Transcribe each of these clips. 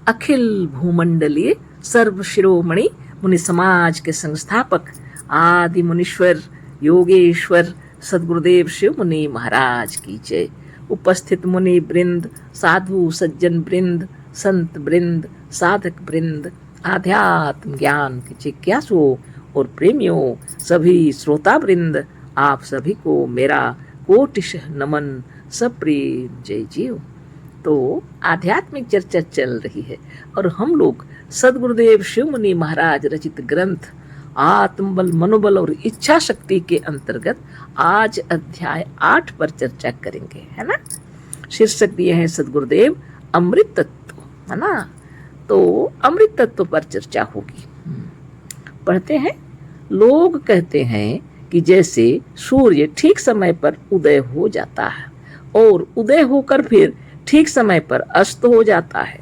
अखिल भूमंडलीय सर्व शिरोमणि मुनि समाज के संस्थापक आदि मुनीश्वर योगेश्वर सदगुरुदेव शिव मुनि महाराज की जय। उपस्थित मुनि वृंद, साधु सज्जन वृंद, संत वृंद, साधक वृंद, आध्यात्म ज्ञान के जिज्ञासुओं और प्रेमियों, सभी श्रोता वृंद, आप सभी को मेरा कोटिशः नमन, सप्रेम जय जीव। तो आध्यात्मिक चर्चा चल रही है और हम लोग सदगुरुदेव शिव मुनि महाराज रचित ग्रंथ आत्मबल, मनोबल और इच्छा शक्ति के अंतर्गत आज अध्याय 8 पर चर्चा करेंगे, है ना। शीर्षक दिए हैं सदगुरुदेव अमृत तत्व, है ना। तो अमृत तत्व पर चर्चा होगी। पढ़ते हैं। लोग कहते हैं कि जैसे सूर्य ठीक समय पर उदय हो जाता है और उदय होकर फिर ठीक समय पर अस्त हो जाता है,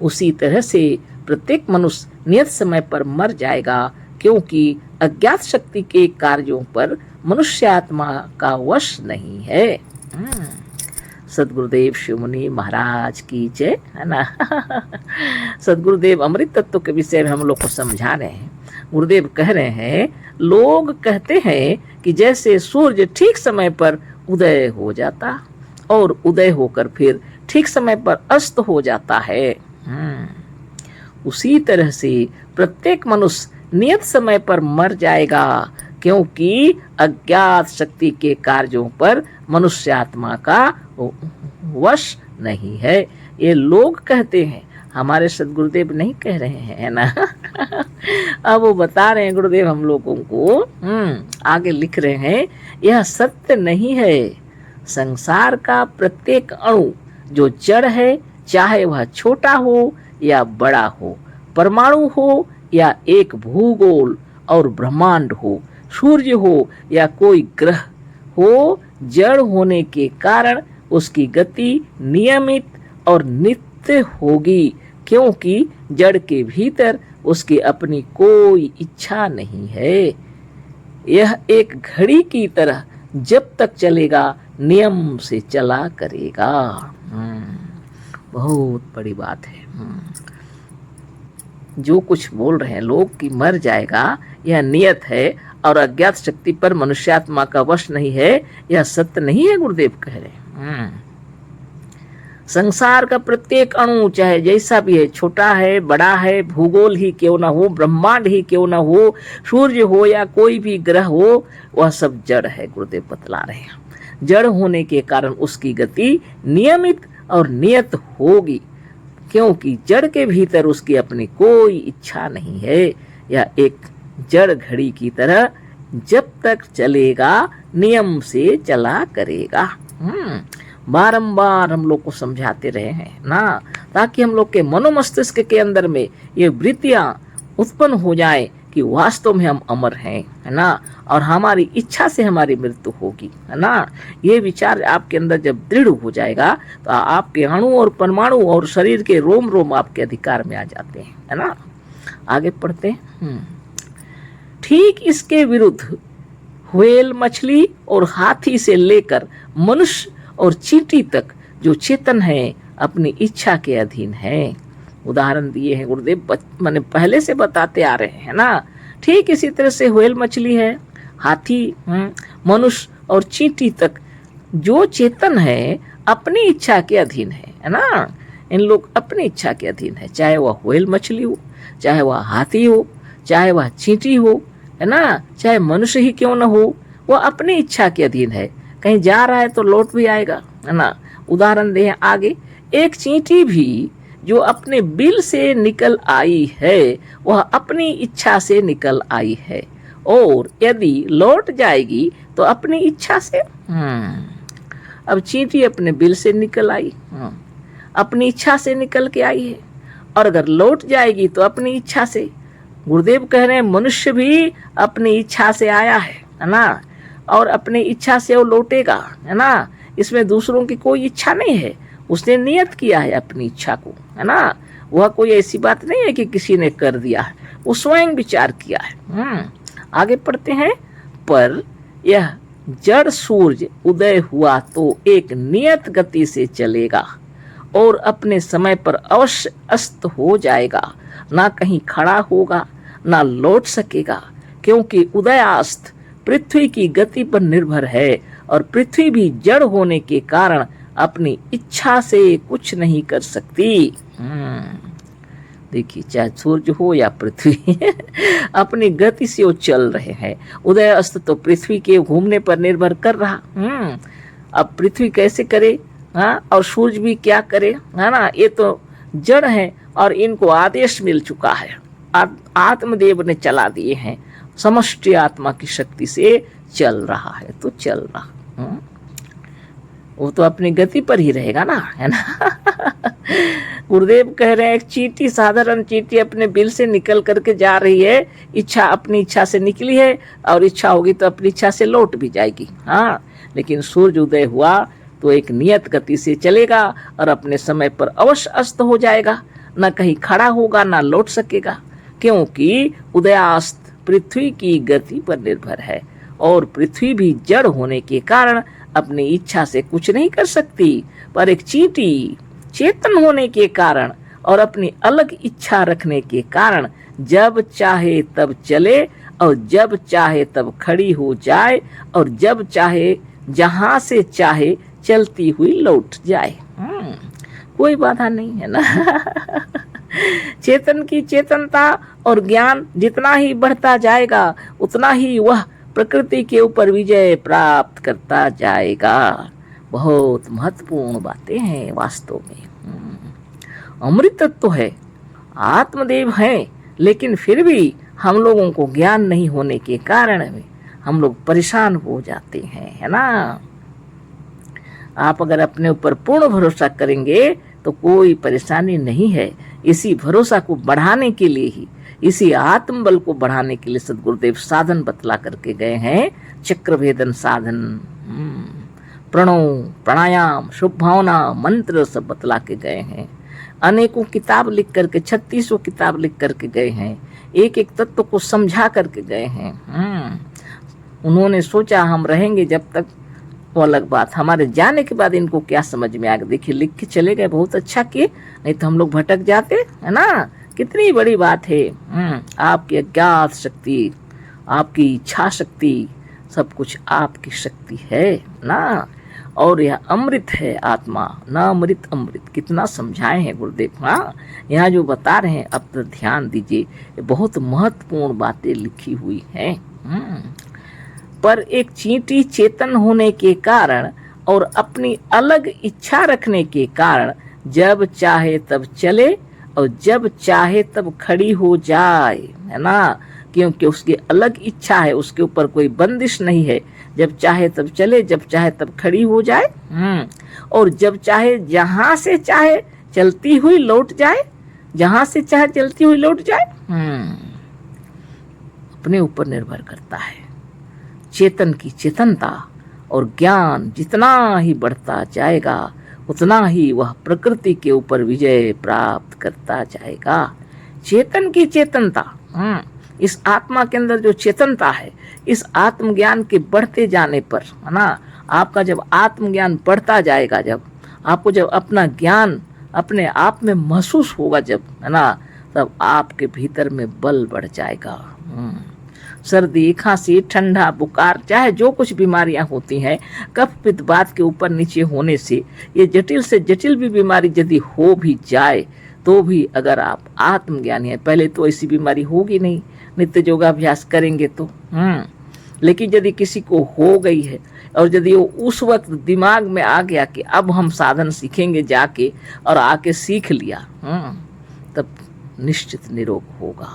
उसी तरह से प्रत्येक मनुष्य नियत समय पर मर जाएगा, क्योंकि अज्ञात शक्ति के कार्यों पर मनुष्य आत्मा का वश नहीं है। सदगुरुदेव शिव मुनि महाराज की जय, है ना। सदगुरुदेव अमृत तत्व के विषय में हम लोग को समझा रहे हैं। गुरुदेव कह रहे हैं, लोग कहते हैं कि जैसे सूर्य ठीक समय पर उदय हो जाता और उदय होकर फिर ठीक समय पर अस्त हो जाता है, उसी तरह से प्रत्येक मनुष्य नियत समय पर मर जाएगा, क्योंकि अज्ञात शक्ति के कार्यों पर मनुष्य आत्मा का वश नहीं है। ये लोग कहते हैं, हमारे सदगुरुदेव नहीं कह रहे हैं, है ना। अब वो बता रहे हैं गुरुदेव हम लोगों को, आगे लिख रहे हैं, यह सत्य नहीं है। संसार का प्रत्येक अणु जो जड़ है, चाहे वह छोटा हो या बड़ा हो, परमाणु हो या एक भूगोल और ब्रह्मांड हो, सूर्य हो या कोई ग्रह हो, जड़ होने के कारण उसकी गति नियमित और नित्य होगी, क्योंकि जड़ के भीतर उसकी अपनी कोई इच्छा नहीं है। यह एक घड़ी की तरह जब तक चलेगा नियम से चला करेगा। बहुत बड़ी बात है। जो कुछ बोल रहे हैं लोग कि मर जाएगा, यह नियत है और अज्ञात शक्ति पर मनुष्यात्मा का वश नहीं है, यह सत्य नहीं है, गुरुदेव कह रहे हैं। संसार का प्रत्येक अणु चाहे जैसा भी है, छोटा है बड़ा है, भूगोल ही क्यों ना हो, ब्रह्मांड ही क्यों ना हो, सूर्य हो या कोई भी ग्रह हो, वह सब जड़ है, गुरुदेव बतला रहे हैं। जड़ होने के कारण उसकी गति नियमित और नियत होगी, क्योंकि जड़ के भीतर उसकी अपनी कोई इच्छा नहीं है। यह एक जड़ घड़ी की तरह जब तक चलेगा नियम से चला करेगा। बारंबार हम लोग को समझाते रहे हैं ना, ताकि हम लोग के मनोमस्तिष्क के अंदर में ये वृत्तियां उत्पन्न हो जाए कि वास्तव में हम अमर हैं, है ना, और हमारी इच्छा से हमारी मृत्यु होगी, है ना। ये विचार आपके अंदर जब दृढ़ हो जाएगा तो आपके अणु और परमाणु और शरीर के रोम रोम आपके अधिकार में आ जाते हैं, है ना। आगे पढ़ते हैं। ठीक इसके विरुद्ध व्हेल मछली और हाथी से लेकर मनुष्य और चींटी तक जो चेतन है, अपनी इच्छा के अधीन है। उदाहरण दिए हैं गुरुदेव, मैंने पहले से बताते आ रहे हैं ना। ठीक इसी तरह से व्हेल मछली है, हाथी, मनुष्य और चींटी तक जो चेतन है अपनी इच्छा के अधीन है ना। इन लोग अपनी इच्छा के अधीन है, चाहे वह व्हेल मछली हो, चाहे वह हाथी हो, चाहे वह चींटी हो, है ना, चाहे मनुष्य ही क्यों न हो, वह अपनी इच्छा के अधीन है। कहीं जा रहा है तो लौट भी आएगा, है ना। उदाहरण दें आगे, एक चींटी भी जो अपने बिल से निकल आई है, वह अपनी इच्छा से निकल आई है, और यदि लौट जाएगी तो अपनी इच्छा से। अब चींटी अपने बिल से निकल आई, अपनी इच्छा से निकल के आई है, और अगर लौट जाएगी तो अपनी इच्छा से। गुरुदेव कह रहे हैं मनुष्य भी अपनी इच्छा से आया है ना, और अपनी इच्छा से वो लौटेगा, है ना। इसमें दूसरों की कोई इच्छा नहीं है, उसने नियत किया है अपनी इच्छा को, है ना। वह कोई ऐसी बात नहीं है कि किसी ने कर दिया है, वो स्वयं विचार किया है। आगे पढ़ते हैं। पर यह जड़ सूर्य उदय हुआ तो एक नियत गति से चलेगा और अपने समय पर अवश्य अस्त हो जाएगा, ना कहीं खड़ा होगा ना लौट सकेगा, क्योंकि उदयास्त पृथ्वी की गति पर निर्भर है और पृथ्वी भी जड़ होने के कारण अपनी इच्छा से कुछ नहीं कर सकती। देखिए, चाहे सूर्य हो या पृथ्वी अपनी गति से वो चल रहे हैं। उदय अस्त तो पृथ्वी के घूमने पर निर्भर कर रहा। अब पृथ्वी कैसे करे, हाँ, और सूर्य भी क्या करे, है ना, ये तो जड़ है और इनको आदेश मिल चुका है, आत्मदेव ने चला दिए हैं, समष्टि आत्मा की शक्ति से चल रहा है तो चल रहा। वो तो अपनी गति पर ही रहेगा ना, है ना। गुरुदेव कह रहे हैं एक चींटी, साधारण चींटी अपने बिल से निकल करके जा रही है, इच्छा अपनी इच्छा से निकली है और इच्छा होगी तो अपनी इच्छा से लौट भी जाएगी। हाँ, लेकिन सूर्य उदय हुआ तो एक नियत गति से चलेगा और अपने समय पर अवश्य अस्त हो जाएगा, न कहीं खड़ा होगा ना लौट सकेगा, क्योंकि उदयास्त पृथ्वी की गति पर निर्भर है और पृथ्वी भी जड़ होने के कारण अपनी इच्छा से कुछ नहीं कर सकती। पर एक चींटी चेतन होने के कारण और अपनी अलग इच्छा रखने के कारण जब चाहे तब चले और जब चाहे तब खड़ी हो जाए और जब चाहे जहां से चाहे चलती हुई लौट जाए। कोई बाधा नहीं है ना। चेतन की चेतनता और ज्ञान जितना ही बढ़ता जाएगा उतना ही वह प्रकृति के ऊपर विजय प्राप्त करता जाएगा। बहुत महत्वपूर्ण बातें हैं वास्तव में। अमृत तत्व है, आत्मदेव है, लेकिन फिर भी हम लोगों को ज्ञान नहीं होने के कारण हम लोग परेशान हो जाते हैं, है ना। आप अगर अपने ऊपर पूर्ण भरोसा करेंगे तो कोई परेशानी नहीं है। इसी भरोसा को बढ़ाने के लिए ही, इसी आत्मबल को बढ़ाने के लिए सद्गुरुदेव साधन बतला करके गए हैं। चक्रभेदन साधन, प्रणव, प्राणायाम, शुभ भावना, मंत्र सब बतला के गए हैं। अनेकों किताब लिख करके, 3600 किताब लिख करके गए हैं। एक एक तत्व को समझा करके गए हैं। उन्होंने सोचा हम रहेंगे जब तक, वो अलग बात, हमारे जाने के बाद इनको क्या समझ में आ गया। देखिए, लिख के चले गए, बहुत अच्छा किए, नहीं तो हम लोग भटक जाते, है ना। कितनी बड़ी बात है। आपकी अज्ञात शक्ति, आपकी इच्छा शक्ति, सब कुछ आपकी शक्ति है ना। और यह अमृत है आत्मा, ना अमृत अमृत, कितना समझाए हैं गुरुदेव। हाँ, यहाँ जो बता रहे हैं अब तो ध्यान दीजिए, बहुत महत्वपूर्ण बातें लिखी हुई हैं। पर एक चींटी चेतन होने के कारण और अपनी अलग इच्छा रखने के कारण जब चाहे तब चले और जब चाहे तब खड़ी हो जाए, है ना, क्योंकि उसकी अलग इच्छा है, उसके ऊपर कोई बंदिश नहीं है। जब चाहे तब चले, जब चाहे तब खड़ी हो जाए, और जब चाहे जहां से चाहे चलती हुई लौट जाए, जहां से चाहे चलती हुई लौट जाए। अपने ऊपर निर्भर करता है। चेतन की चेतनता और ज्ञान जितना ही बढ़ता जाएगा उतना ही वह प्रकृति के ऊपर विजय प्राप्त करता जाएगा। चेतन की चेतनता, इस आत्मा के अंदर जो चेतनता है, इस आत्मज्ञान के बढ़ते जाने पर, है ना, आपका जब आत्मज्ञान बढ़ता जाएगा, जब आपको जब अपना ज्ञान अपने आप में महसूस होगा, जब, है ना, तब आपके भीतर में बल बढ़ जाएगा। सर्दी, खांसी, ठंडा, बुखार, चाहे जो कुछ बीमारियां होती हैं, कफ पित्त वात के ऊपर नीचे होने से ये जटिल से जटिल भी बीमारी यदि हो भी जाए तो भी अगर आप आत्मज्ञानी है, पहले तो ऐसी बीमारी होगी नहीं, नित्य योगाभ्यास करेंगे तो। लेकिन यदि किसी को हो गई है और यदि वो उस वक्त दिमाग में आ गया कि अब हम साधन सीखेंगे जाके, और आके सीख लिया, तब निश्चित निरोग होगा,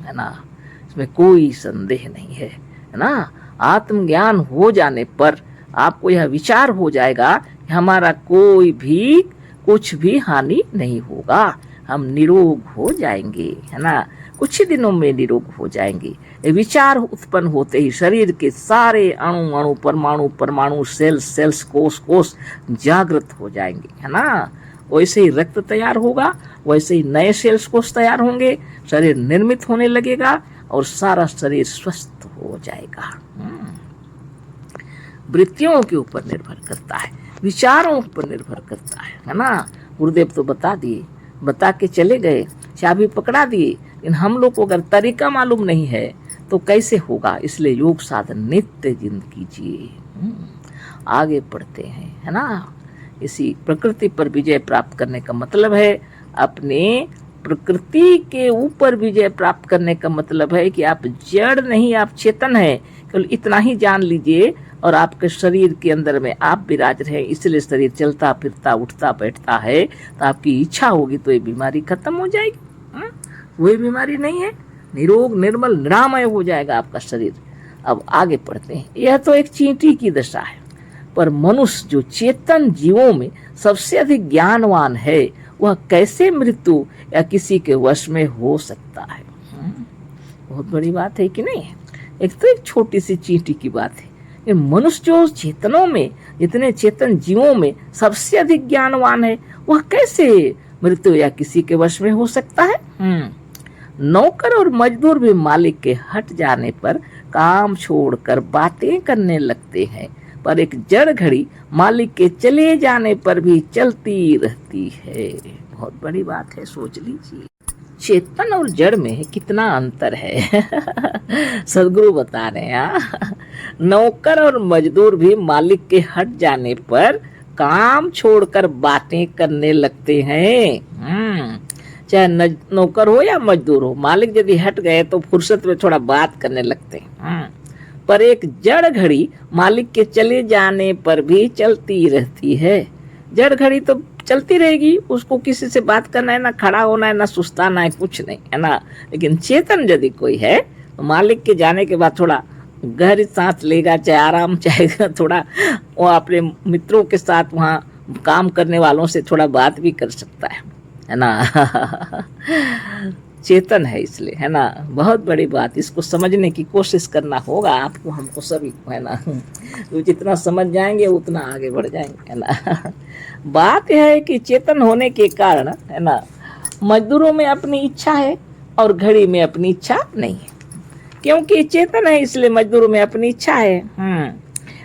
है ना, इसमें कोई संदेह नहीं है, है ना। आत्मज्ञान हो जाने पर आपको यह विचार हो जाएगा कि हमारा कोई भी कुछ भी हानि नहीं होगा, हम निरोग हो जाएंगे, है ना, कुछ ही दिनों में निरोग हो जाएंगे। ये विचार उत्पन्न होते ही शरीर के सारे अणु अणु, परमाणु परमाणु, सेल्स सेल्स, कोष कोष जागृत हो जाएंगे, है ना। वैसे ही रक्त तैयार होगा, वैसे ही नए सेल्स कोष तैयार होंगे, शरीर निर्मित होने लगेगा और सारा शरीर स्वस्थ हो जाएगा। वृत्तियों के ऊपर निर्भर करता है, विचारों पर निर्भर करता है ना। गुरुदेव तो बता दिए, बता के चले गए, चाबी पकड़ा दिए, लेकिन हम लोग को अगर तरीका मालूम नहीं है तो कैसे होगा। इसलिए योग साधन नित्य दिन कीजिए। आगे बढ़ते हैं, है ना। इसी प्रकृति पर विजय प्राप्त करने का मतलब है अपने प्रकृति के ऊपर विजय प्राप्त करने का मतलब है कि आप जड़ नहीं, आप चेतन है। केवल इतना ही जान लीजिए और आपके शरीर के अंदर में आप विराज रहे, इसलिए शरीर चलता फिरता उठता बैठता है। तो आपकी इच्छा होगी तो ये बीमारी खत्म हो जाएगी। वही बीमारी नहीं है, निरोग निर्मल निरामय हो जाएगा आपका शरीर। अब आगे पढ़ते हैं। यह तो एक चींटी की दशा है, पर मनुष्य जो चेतन जीवों में सबसे अधिक ज्ञानवान है, वह कैसे मृत्यु या किसी के वश में हो सकता है। बहुत बड़ी बात है कि नहीं। एक तो एक छोटी सी चींटी की बात है, ये मनुष्य जो चेतनों में, जितने चेतन जीवों में सबसे अधिक ज्ञानवान है, वह कैसे मृत्यु या किसी के वश में हो सकता है। नौकर और मजदूर भी मालिक के हट जाने पर काम छोड़कर बातें करने लगते हैं, पर एक जड़ घड़ी मालिक के चले जाने पर भी चलती रहती है। बहुत बड़ी बात है, सोच लीजिए। चेतन और जड़ में कितना अंतर है। सदगुरु बता रहे हैं। नौकर और मजदूर भी मालिक के हट जाने पर काम छोड़कर बातें करने लगते हैं। चाहे नौकर हो या मजदूर हो, मालिक यदि हट गए तो फुर्सत में थोड़ा बात करने लगते हैं। पर एक जड़ घड़ी मालिक के चले जाने पर भी चलती रहती है। जड़ घड़ी तो चलती रहेगी, उसको किसी से बात करना है, ना खड़ा होना है, ना सुस्ताना है, कुछ नहीं, है ना। लेकिन चेतन यदि कोई है तो मालिक के जाने के बाद थोड़ा गहरी सांस लेगा, चाहे आराम, चाहे थोड़ा वो अपने मित्रों के साथ वहाँ काम करने वालों से थोड़ा बात भी कर सकता है ना। चेतन है इसलिए, है ना। बहुत बड़ी बात, इसको समझने की कोशिश करना होगा आपको, हमको सभी को, है ना। तो जितना समझ जाएंगे उतना आगे बढ़ जाएंगे, है ना। बात यह है कि चेतन होने के कारण, है ना, मजदूरों में अपनी इच्छा है और घड़ी में अपनी इच्छा नहीं है। क्योंकि चेतन है इसलिए मजदूरों में अपनी इच्छा है।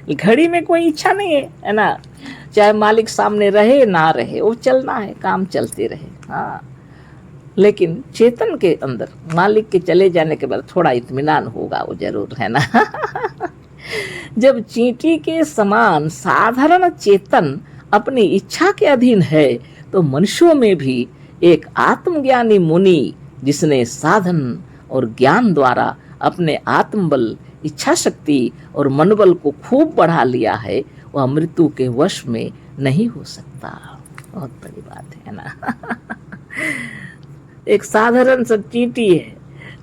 घड़ी में कोई इच्छा नहीं है ना। चाहे मालिक सामने रहे ना रहे, वो चलना है, काम चलते रहे। हाँ, लेकिन चेतन के अंदर मालिक के चले जाने के बाद थोड़ा इत्मीनान होगा, वो जरूर, है ना। जब चींटी के समान साधारण चेतन अपनी इच्छा के अधीन है, तो मनुष्यों में भी एक आत्मज्ञानी मुनि, जिसने साधन और ज्ञान द्वारा अपने आत्मबल, इच्छा शक्ति और मनोबल को खूब बढ़ा लिया है, वह मृत्यु के वश में नहीं हो सकता। बहुत बड़ी बात है ना। एक साधारण सा चींटी है,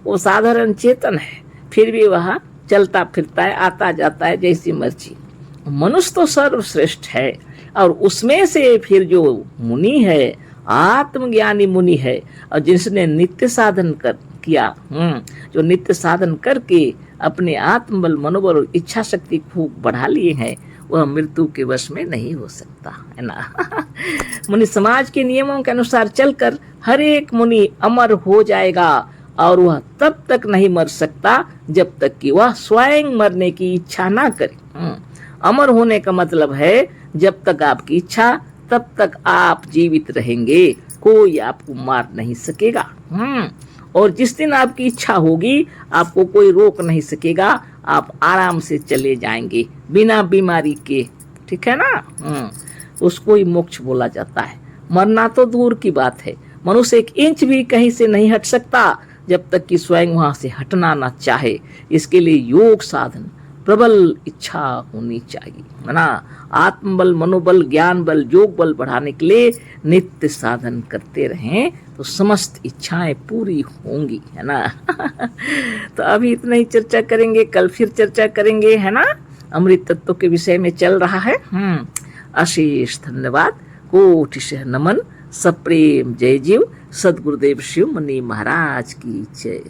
वो साधारण चेतन है, फिर भी वह चलता फिरता है, आता जाता है जैसी मर्जी। मनुष्य तो सर्वश्रेष्ठ है, और उसमें से फिर जो मुनि है, आत्मज्ञानी मुनि है, और जिसने नित्य साधन किया, जो नित्य साधन करके अपने आत्मबल, मनोबल और इच्छा शक्ति खूब बढ़ा लिए हैं, वह मृत्यु के वश में नहीं हो सकता, है ना। मुनि समाज के नियमों के अनुसार चलकर हर एक मुनि अमर हो जाएगा, और वह तब तक नहीं मर सकता जब तक कि वह स्वयं मरने की इच्छा ना करे। अमर होने का मतलब है जब तक आपकी इच्छा, तब तक आप जीवित रहेंगे, कोई आपको मार नहीं सकेगा। और जिस दिन आपकी इच्छा होगी, आपको कोई रोक नहीं सकेगा, आप आराम से चले जाएंगे बिना बीमारी के, ठीक है ना। उसको ही मोक्ष बोला जाता है। मरना तो दूर की बात है, मनुष्य 1 इंच भी कहीं से नहीं हट सकता जब तक कि स्वयं वहां से हटना ना चाहे। इसके लिए योग साधन, प्रबल इच्छा होनी चाहिए, है ना। आत्मबल, मनोबल, ज्ञान बल, योग बल बढ़ाने के लिए नित्य साधन करते रहें तो समस्त इच्छाएं पूरी होंगी, है ना। तो अभी इतना ही चर्चा करेंगे, कल फिर चर्चा करेंगे, है ना। अमृत तत्व के विषय में चल रहा है। अशेष धन्यवाद, कोटिशः नमन, सप्रेम जय जीव। सदगुरुदेव शिव मुनि महाराज की जय।